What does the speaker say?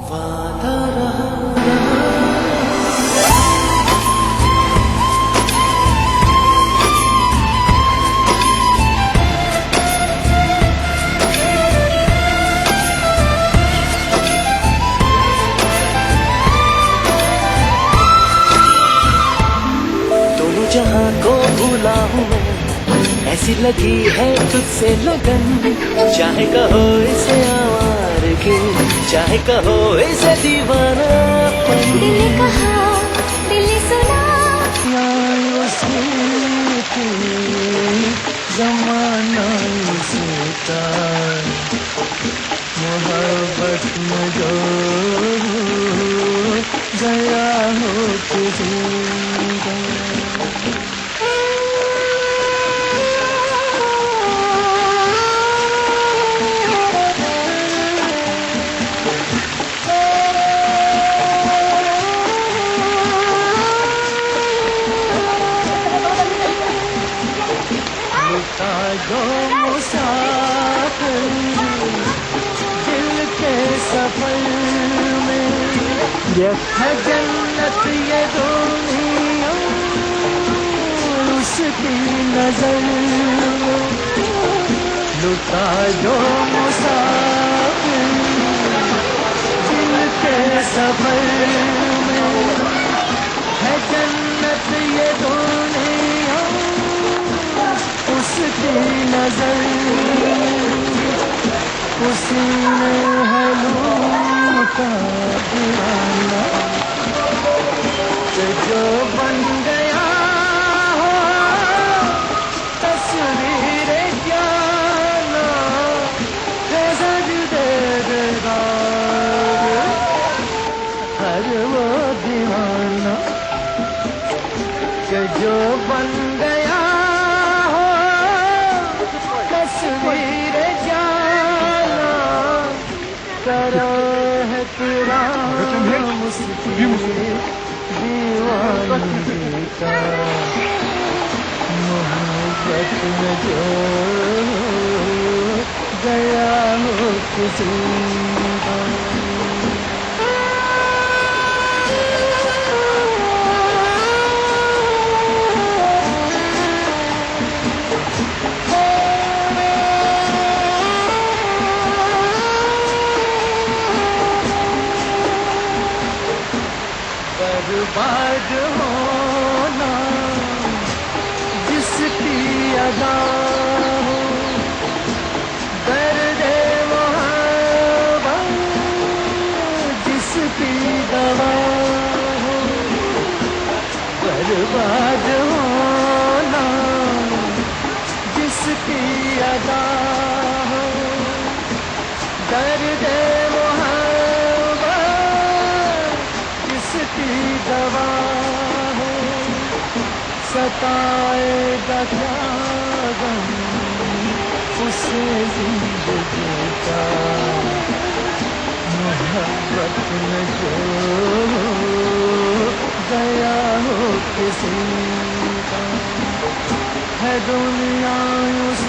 وعدہ رہا دونوں جہاں کو بھولا ہوں میں، ایسی لگی ہے تجھ سے لگن، چاہے کہو اسے آوارگی، چاہے کہو اسے دیوانہ پن۔ دل نے کہا دل نے سنا، زمانہ سوتا محبت میں جو گیا ہو کسی جو مسافر دل کے سفر میں، یہ ہے جنت یہ دنیا اس کی نظر میں، لٹا جو مسافر دل کے سفر میں، ہے جنت یہ دنیا اس کی نظر، اسی نے ہے لوٹا دیوانہ کہ جو بن گیا ہو تصویر جانا ہے سجدے دے گا ہر وہ دیوانہ کہ جو بن گیا تصویر جانا کرا ہے تیرا مسکین دیوانگی کا، محبت میں جو گیا ہو کسی کا۔ برباد ہونا جس کی ادا ہو، درد محبت جس کی دوا ہو، برباد ہونا جس کی ادا ہو، درد کی دوا ہو، ستائے گا کیا غم اسے زندگی کا، محبت میں جو گیا ہو کسی کا، ہے دنیا اس